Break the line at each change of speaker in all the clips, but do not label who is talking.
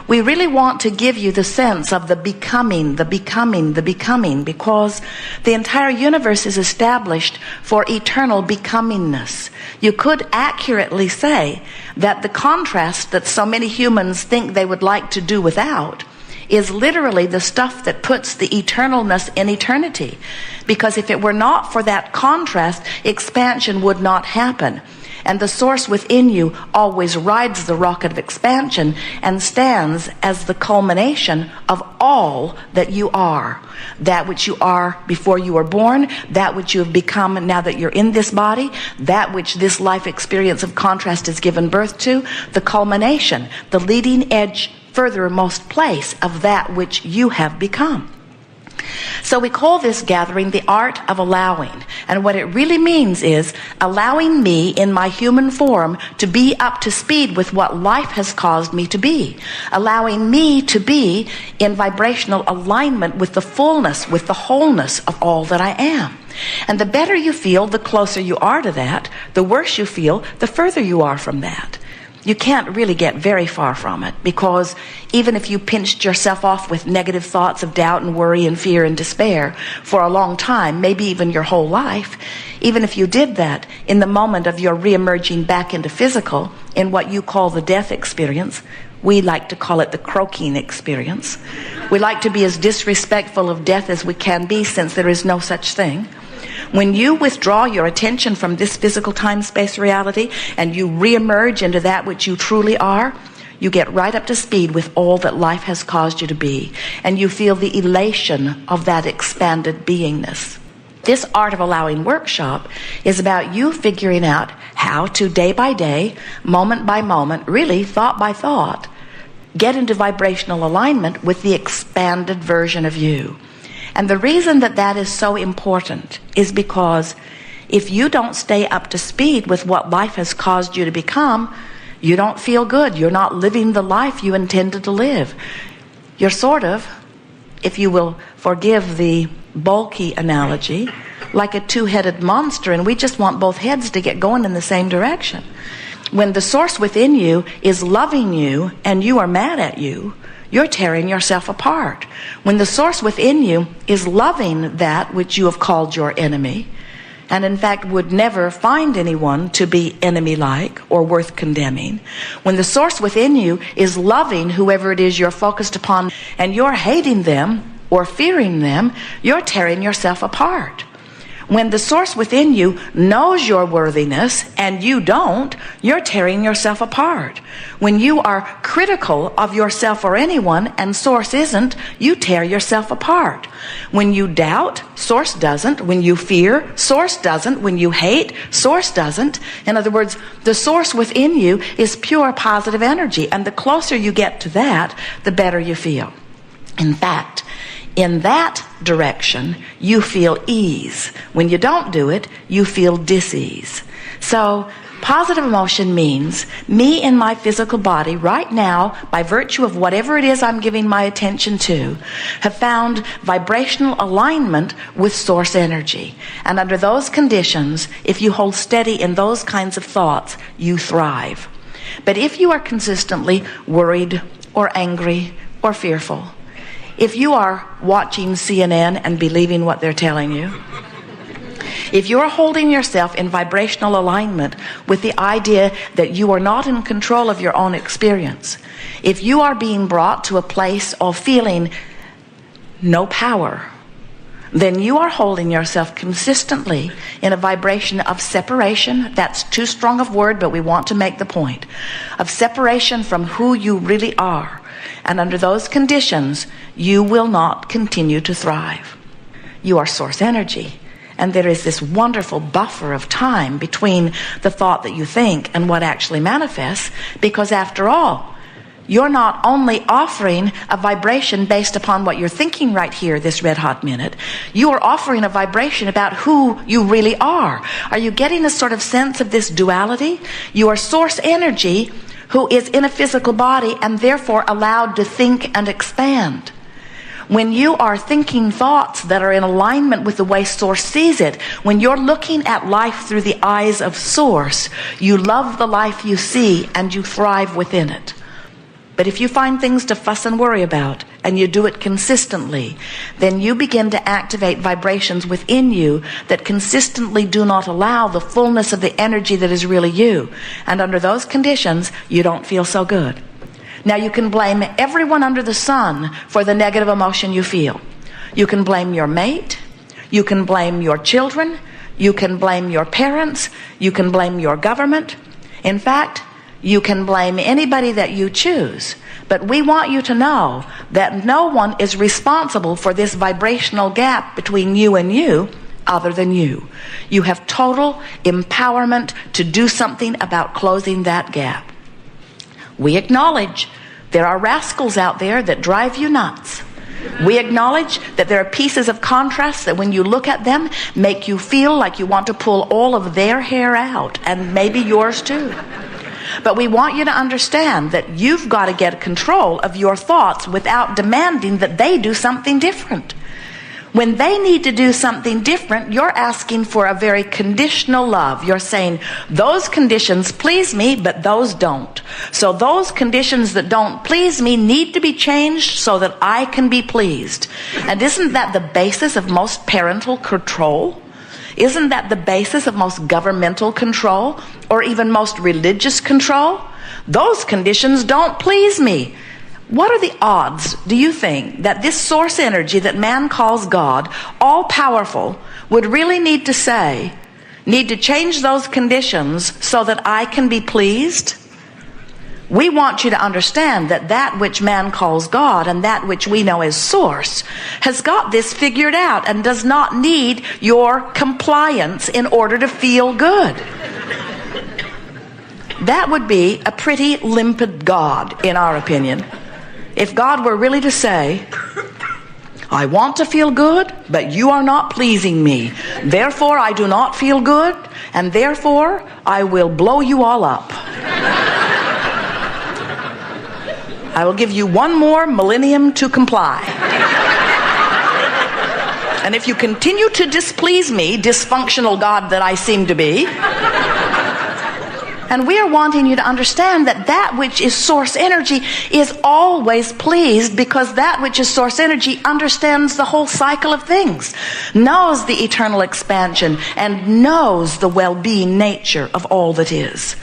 We really want to give you the sense of the becoming, because the entire universe is established for eternal becomingness. You could accurately say that the contrast that so many humans think they would like to do without is literally the stuff that puts the eternalness in eternity. Because if it were not for that contrast, expansion would not happen. And the source within you always rides the rocket of expansion and stands as the culmination of all that you are. That which you are before you were born, that which you have become now that you're in this body, that which this life experience of contrast has given birth to, the culmination, the leading edge, furthermost place of that which you have become. So we call this gathering the art of allowing. And what it really means is allowing me in my human form to be up to speed with what life has caused me to be. Allowing me to be in vibrational alignment with the fullness, with the wholeness of all that I am. And the better you feel, the closer you are to that. The worse you feel, the further you are from that. You can't really get very far from it, because even if you pinched yourself off with negative thoughts of doubt and worry and fear and despair for a long time, maybe even your whole life, even if you did that, in the moment of your reemerging back into physical, in what you call the death experience, we like to call it the croaking experience. We like to be as disrespectful of death as we can be, since there is no such thing. When you withdraw your attention from this physical time-space reality and you reemerge into that which you truly are, you get right up to speed with all that life has caused you to be, and you feel the elation of that expanded beingness. This Art of Allowing workshop is about you figuring out how to, day by day, moment by moment, really thought by thought, get into vibrational alignment with the expanded version of you. And the reason that that is so important is because if you don't stay up to speed with what life has caused you to become, you don't feel good. You're not living the life you intended to live. You're sort of, if you will forgive the bulky analogy, like a two-headed monster, and we just want both heads to get going in the same direction. When the source within you is loving you and you are mad at you, you're tearing yourself apart. When the source within you is loving that which you have called your enemy, and in fact would never find anyone to be enemy-like or worth condemning, when the source within you is loving whoever it is you're focused upon, and you're hating them or fearing them, you're tearing yourself apart. When the source within you knows your worthiness and you don't, you're tearing yourself apart. When you are critical of yourself or anyone and source isn't, you tear yourself apart. When you doubt, source doesn't. When you fear, source doesn't. When you hate, source doesn't. In other words, the source within you is pure positive energy, and the closer you get to that, the better you feel. In fact, in that direction, you feel ease. When you don't do it, you feel dis-ease. So, positive emotion means me in my physical body right now, by virtue of whatever it is I'm giving my attention to, have found vibrational alignment with source energy. And under those conditions, if you hold steady in those kinds of thoughts, you thrive. But if you are consistently worried or angry or fearful, if you are watching CNN and believing what they're telling you, if you're holding yourself in vibrational alignment with the idea that you are not in control of your own experience, if you are being brought to a place of feeling no power, then you are holding yourself consistently in a vibration of separation. That's too strong of word, but we want to make the point of separation from who you really are. And under those conditions, you will not continue to thrive. You are source energy. And there is this wonderful buffer of time between the thought that you think and what actually manifests, because after all, you're not only offering a vibration based upon what you're thinking right here, this red hot minute. You are offering a vibration about who you really are. Are you getting a sort of sense of this duality? You are source energy who is in a physical body and therefore allowed to think and expand. When you are thinking thoughts that are in alignment with the way source sees it, when you're looking at life through the eyes of source, you love the life you see and you thrive within it. But if you find things to fuss and worry about, and you do it consistently, then you begin to activate vibrations within you that consistently do not allow the fullness of the energy that is really you. And under those conditions, you don't feel so good. Now, you can blame everyone under the sun for the negative emotion you feel. You can blame your mate. You can blame your children. You can blame your parents. You can blame your government. In fact, you can blame anybody that you choose. But we want you to know that no one is responsible for this vibrational gap between you and you other than you. You have total empowerment to do something about closing that gap. We acknowledge there are rascals out there that drive you nuts. We acknowledge that there are pieces of contrast that when you look at them make you feel like you want to pull all of their hair out, and maybe yours too. But we want you to understand that you've got to get control of your thoughts without demanding that they do something different. When they need to do something different, you're asking for a very conditional love. You're saying, those conditions please me, but those don't. So those conditions that don't please me need to be changed so that I can be pleased. And isn't that the basis of most parental control? Isn't that the basis of most governmental control, or even most religious control? Those conditions don't please me. What are the odds, do you think, that this source energy that man calls God, all powerful, would really need to change those conditions so that I can be pleased? We want you to understand that that which man calls God and that which we know as source has got this figured out and does not need your compliance in order to feel good. That would be a pretty limpid God, in our opinion. If God were really to say, I want to feel good, but you are not pleasing me. Therefore, I do not feel good, and therefore, I will blow you all up. I will give you one more millennium to comply. And if you continue to displease me, dysfunctional God that I seem to be, and we are wanting you to understand that that which is source energy is always pleased, because that which is source energy understands the whole cycle of things, knows the eternal expansion, and knows the well-being nature of all that is.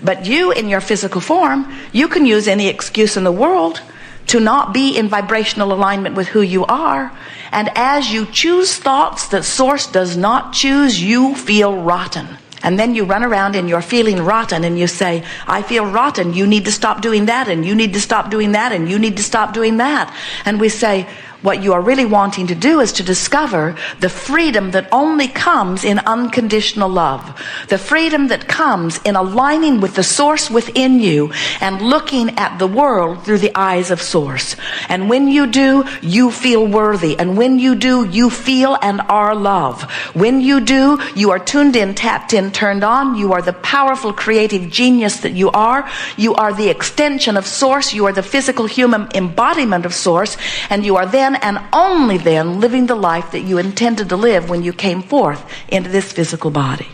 But you, in your physical form, you can use any excuse in the world to not be in vibrational alignment with who you are. And as you choose thoughts that source does not choose, you feel rotten. And then you run around and you're feeling rotten, and you say, I feel rotten, you need to stop doing that, and you need to stop doing that, and you need to stop doing that. And we say, what you are really wanting to do is to discover the freedom that only comes in unconditional love. The freedom that comes in aligning with the source within you and looking at the world through the eyes of source. And when you do, you feel worthy. And when you do, you feel and are love. When you do, you are tuned in, tapped in, turned on. You are the powerful creative genius that you are. You are the extension of source. You are the physical human embodiment of source. And you are then and only then living the life that you intended to live when you came forth into this physical body.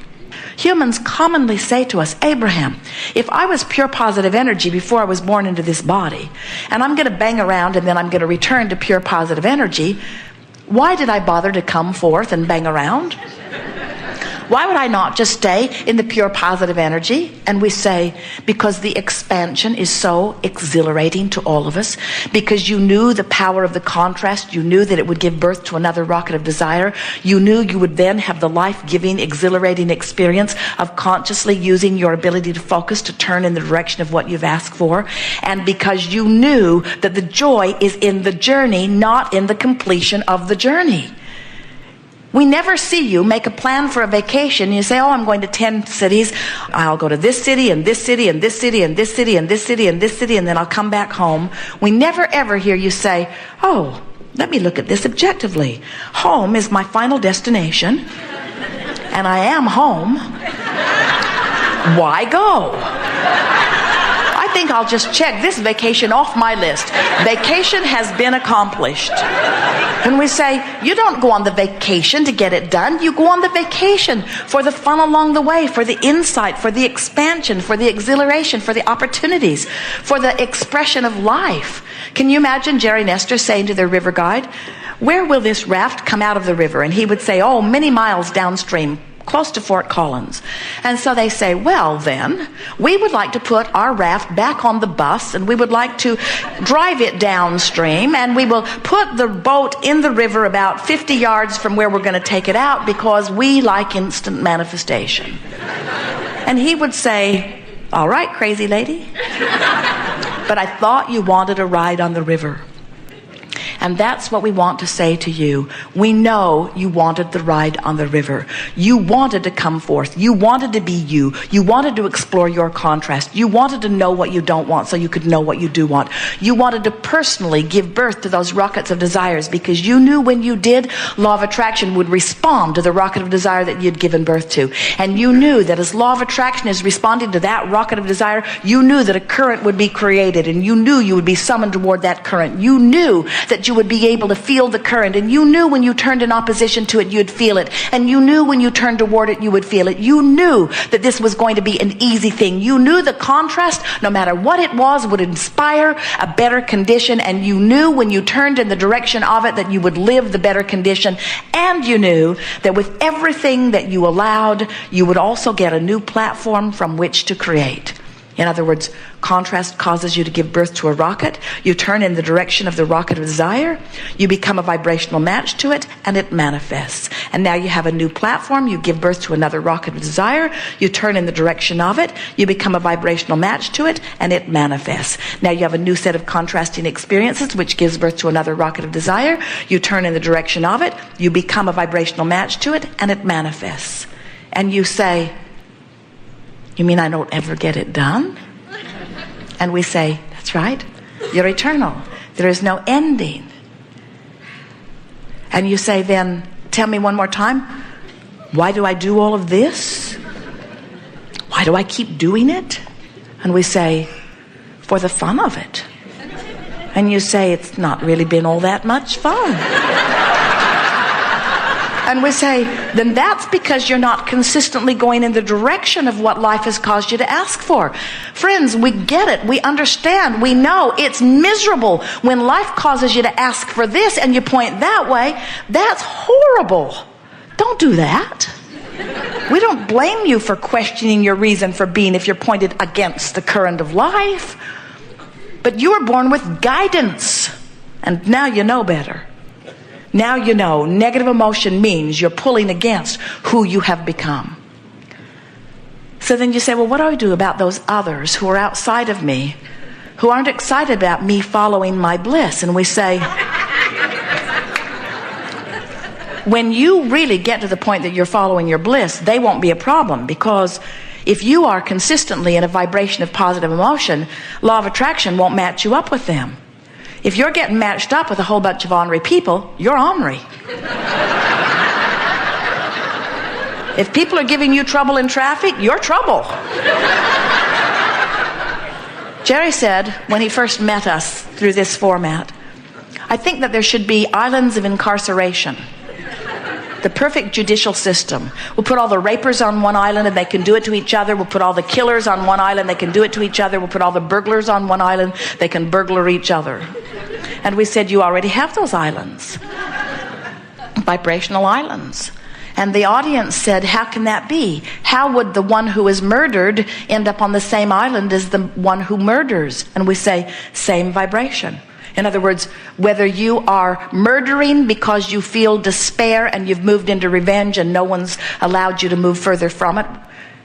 Humans commonly say to us, Abraham, if I was pure positive energy before I was born into this body, and I'm going to bang around and then I'm going to return to pure positive energy, why did I bother to come forth and bang around? Why would I not just stay in the pure positive energy? And we say, because the expansion is so exhilarating to all of us, because you knew the power of the contrast, you knew that it would give birth to another rocket of desire, you knew you would then have the life-giving, exhilarating experience of consciously using your ability to focus to turn in the direction of what you've asked for, and because you knew that the joy is in the journey, not in the completion of the journey. We never see you make a plan for a vacation. You say, oh, I'm going to 10 cities. I'll go to this city and this city and this city and this city and this city and this city, and then I'll come back home. We never ever hear you say, oh, let me look at this objectively. Home is my final destination, and I am home. Why go? I think I'll just check this vacation off my list. Vacation has been accomplished. And we say, you don't go on the vacation to get it done. You go on the vacation for the fun along the way, for the insight, for the expansion, for the exhilaration, for the opportunities, for the expression of life. Can you imagine Jerry Nestor saying to their river guide, where will this raft come out of the river? And he would say, oh, many miles downstream, close to Fort Collins. And so they say, well then, we would like to put our raft back on the bus, and we would like to drive it downstream, and we will put the boat in the river about 50 yards from where we're going to take it out, because we like instant manifestation. And he would say, all right, crazy lady, but I thought you wanted a ride on the river. And that's what we want to say to you. We know you wanted the ride on the river. You wanted to come forth. You wanted to be you. You wanted to explore your contrast. You wanted to know what you don't want so you could know what you do want. You wanted to personally give birth to those rockets of desires, because you knew when you did, law of attraction would respond to the rocket of desire that you'd given birth to. And you knew that as law of attraction is responding to that rocket of desire, you knew that a current would be created, and you knew you would be summoned toward that current. You knew that you would be able to feel the current, and you knew when you turned in opposition to it, you'd feel it, and you knew when you turned toward it, you would feel it. You knew that this was going to be an easy thing. You knew the contrast, no matter what it was, would inspire a better condition, and you knew when you turned in the direction of it that you would live the better condition, and you knew that with everything that you allowed, you would also get a new platform from which to create. In other words, contrast causes you to give birth to a rocket. You turn in the direction of the rocket of desire. You become a vibrational match to it, and it manifests. And now you have a new platform. You give birth to another rocket of desire. You turn in the direction of it. You become a vibrational match to it, and it manifests. Now you have a new set of contrasting experiences, which gives birth to another rocket of desire. You turn in the direction of it. You become a vibrational match to it, and it manifests. And you say, you mean I don't ever get it done? And we say, that's right. You're eternal. There is no ending. And you say, then, tell me one more time, why do I do all of this? Why do I keep doing it? And we say, for the fun of it. And you say, it's not really been all that much fun. And we say, then that's because you're not consistently going in the direction of what life has caused you to ask for. Friends, we get it. We understand. We know it's miserable when life causes you to ask for this and you point that way. That's horrible. Don't do that. We don't blame you for questioning your reason for being if you're pointed against the current of life. But you were born with guidance, and now you know better. Now you know negative emotion means you're pulling against who you have become. So then you say, well, what do I do about those others who are outside of me, who aren't excited about me following my bliss? And we say, when you really get to the point that you're following your bliss, they won't be a problem, because if you are consistently in a vibration of positive emotion, law of attraction won't match you up with them. If you're getting matched up with a whole bunch of ornery people, you're ornery. If people are giving you trouble in traffic, you're trouble. Jerry said, when he first met us through this format, I think that there should be islands of incarceration. The perfect judicial system. We'll put all the rapers on one island and they can do it to each other. We'll put all the killers on one island, they can do it to each other. We'll put all the burglars on one island, they can burglar each other. And we said, you already have those islands. Vibrational islands. And the audience said, how can that be? How would the one who is murdered end up on the same island as the one who murders? And we say, same vibration. In other words, whether you are murdering because you feel despair and you've moved into revenge and no one's allowed you to move further from it.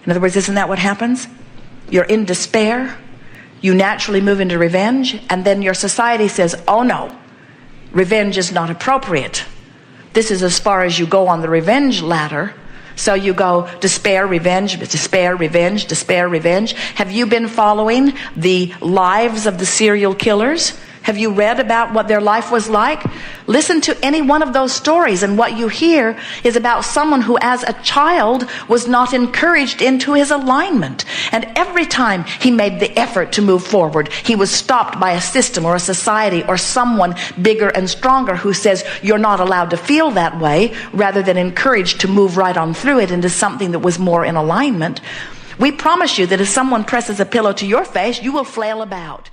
In other words, isn't that what happens? You're in despair, you naturally move into revenge, and then your society says, oh no, revenge is not appropriate. This is as far as you go on the revenge ladder. So you go despair, revenge, despair, revenge, despair, revenge. Have you been following the lives of the serial killers? Have you read about what their life was like? Listen to any one of those stories, and what you hear is about someone who as a child was not encouraged into his alignment. And every time he made the effort to move forward, he was stopped by a system or a society or someone bigger and stronger who says, you're not allowed to feel that way, rather than encouraged to move right on through it into something that was more in alignment. We promise you that if someone presses a pillow to your face, you will flail about.